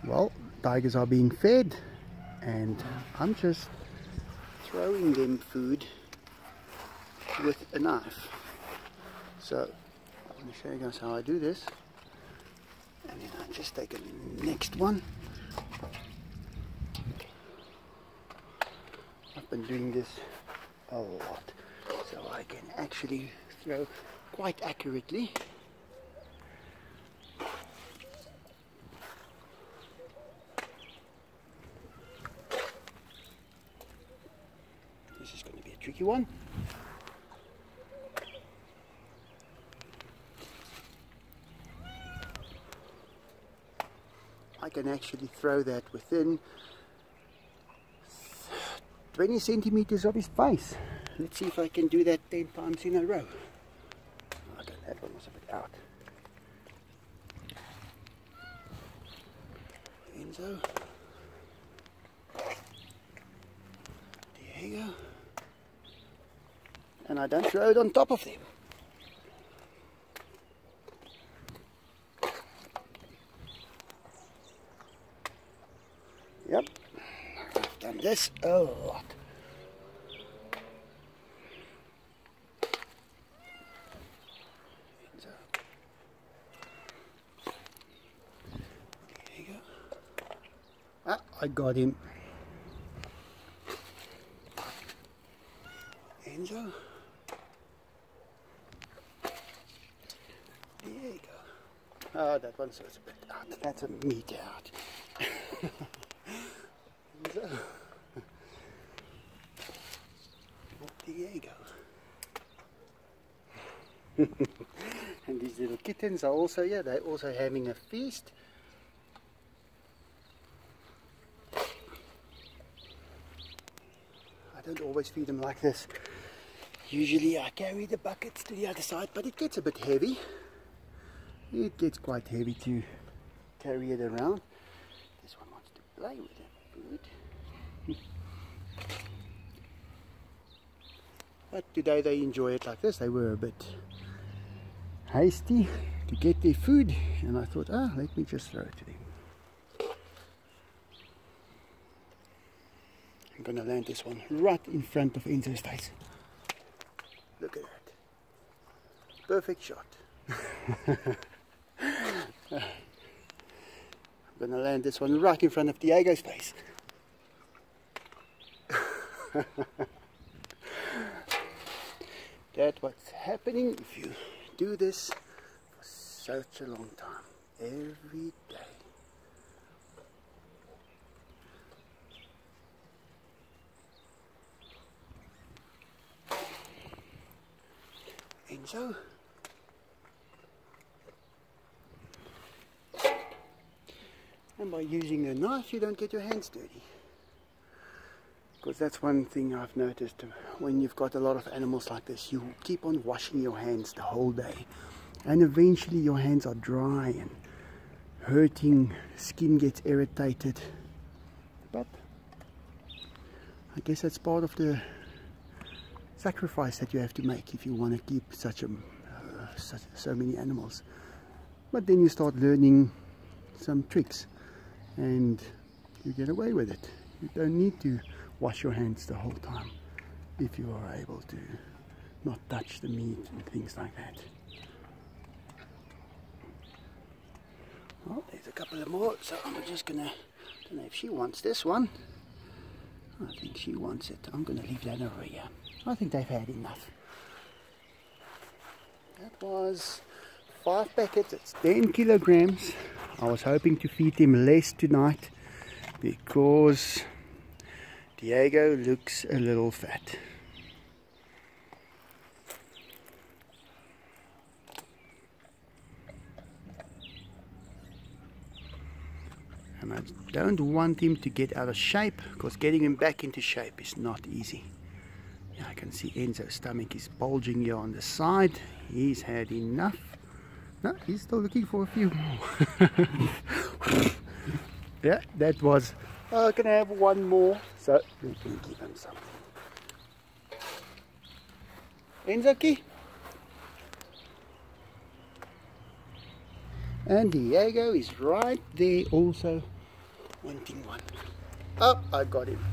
Well, tigers are being fed and I'm just throwing them food with a knife. So I'm going to show you guys how I do this. And then I just take the next one. I've been doing this a lot, so I can actually throw quite accurately. This is going to be a tricky one. I can actually throw that within 20 centimeters of his face. Let's see if I can do that 10 times in a row. Okay, that one was a bit out. Enzo. There you go. And I don't throw it on top of them. Yep, I've done this a lot. So, there you go. Ah, I got him. Enzo. There you go. Oh, that one's a bit out. That's a meter out. There you go. And these little kittens are also here. They're also having a feast. I don't always feed them like this. Usually I carry the buckets to the other side, but it gets a bit heavy. It gets quite heavy to carry it around. This one wants to play with the food. But today they enjoy it like this. They were a bit hasty to get their food, and I thought, let me just throw it to them. I'm gonna land this one right in front of Enzo's face. Look at that. Perfect shot. I'm gonna land this one right in front of Diego's face. That's what's happening if you do this for such a long time, every day. Enzo. And by using a knife you don't get your hands dirty. Because that's one thing I've noticed when you've got a lot of animals like this, you keep on washing your hands the whole day and eventually your hands are dry and hurting, skin gets irritated. But I guess that's part of the sacrifice that you have to make if you want to keep so many animals. But then you start learning some tricks and you get away with it. You don't need to wash your hands the whole time if you are able to not touch the meat and things like that. Well, there's a couple of more, so I'm just gonna, I don't know if she wants this one. I think she wants it. I'm gonna leave that over here. I think they've had enough. That was 5 packets, it's 10 kilograms. I was hoping to feed him less tonight because Diego looks a little fat. And I don't want him to get out of shape, because getting him back into shape is not easy. Yeah, I can see Enzo's stomach is bulging here on the side. He's had enough. No, he's still looking for a few more. Yeah, that was... I can have one more, so we can give him something. Enzo-ki? And Diego is right there also wanting one. Oh, I got him.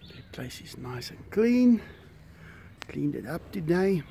The place is nice and clean. Cleaned it up today.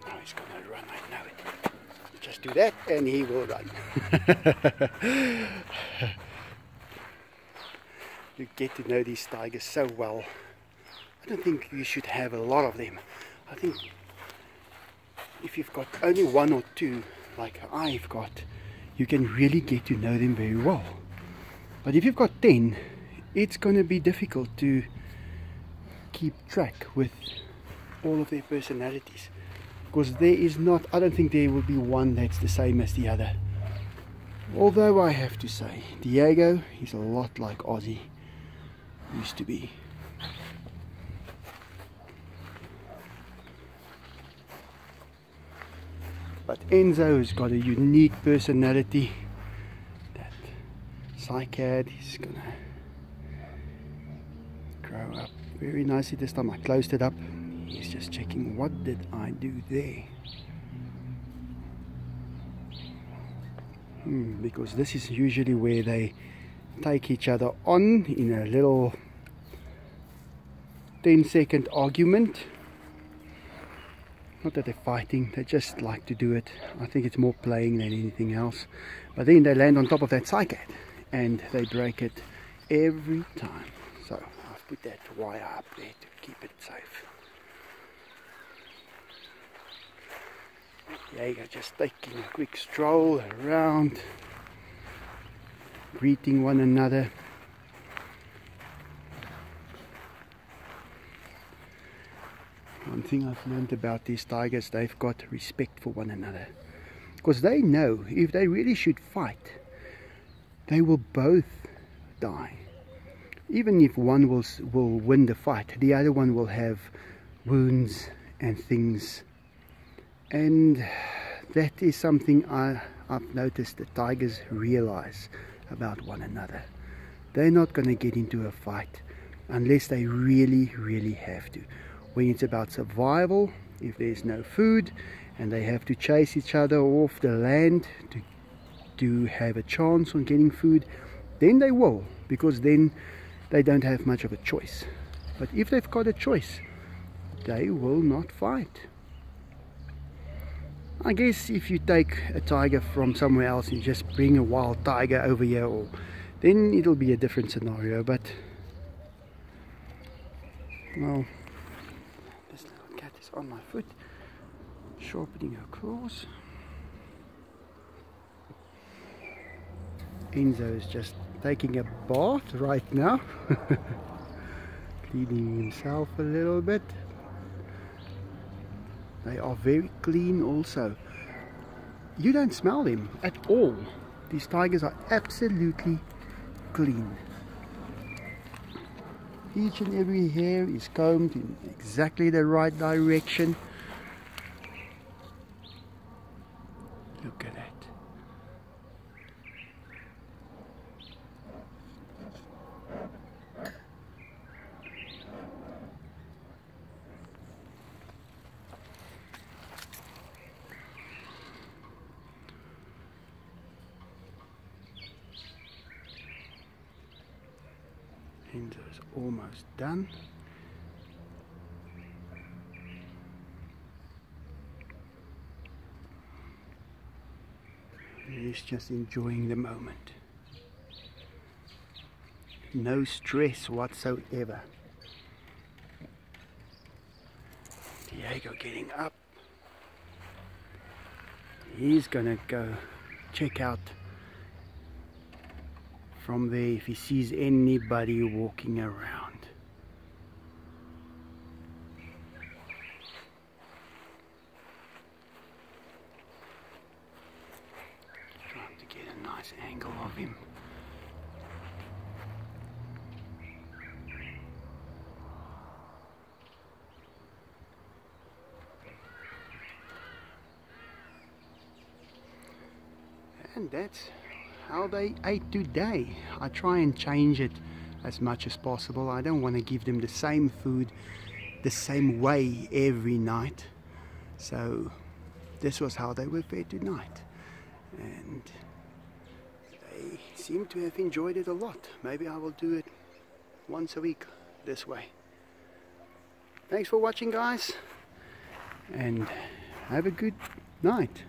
Now he's gonna run, I know it. Just do that and he will run. You get to know these tigers so well. I don't think you should have a lot of them. I think if you've got only one or two, like I've got, you can really get to know them very well. But if you've got 10, it's going to be difficult to keep track with all of their personalities. Because there is not, I don't think there will be one that's the same as the other. Although I have to say, Diego is a lot like Ozzy used to be. But Enzo has got a unique personality. That cycad is gonna grow up very nicely this time. I closed it up. He's just checking, what did I do there? Because this is usually where they take each other on in a little 10-second argument. Not that they're fighting, they just like to do it. I think it's more playing than anything else. But then they land on top of that cycad and they break it every time. So I've put that wire up there to keep it safe. There you go, just taking a quick stroll around, greeting one another. One thing I've learned about these tigers, they've got respect for one another. Because they know if they really should fight, they will both die. Even if one will win the fight, the other one will have wounds and things. And that is something I've noticed the tigers realize about one another. They're not going to get into a fight unless they really, really have to. When it's about survival, if there's no food and they have to chase each other off the land to have a chance on getting food, then they will, because then they don't have much of a choice. But if they've got a choice, they will not fight. I guess if you take a tiger from somewhere else and just bring a wild tiger over here, then it'll be a different scenario. But well, this little cat is on my foot, sharpening her claws. Enzo is just taking a bath right now, cleaning himself a little bit. They are very clean also. You don't smell them at all. These tigers are absolutely clean. Each and every hair is combed in exactly the right direction. Look at that. Enzo's almost done. He's just enjoying the moment. No stress whatsoever. Diego getting up. He's gonna go check out from there if he sees anybody walking around. of him. And that's how they ate today. I try and change it as much as possible. I don't want to give them the same food the same way every night. So this was how they were fed tonight. And they seem to have enjoyed it a lot. Maybe I will do it once a week this way. Thanks for watching, guys, and have a good night.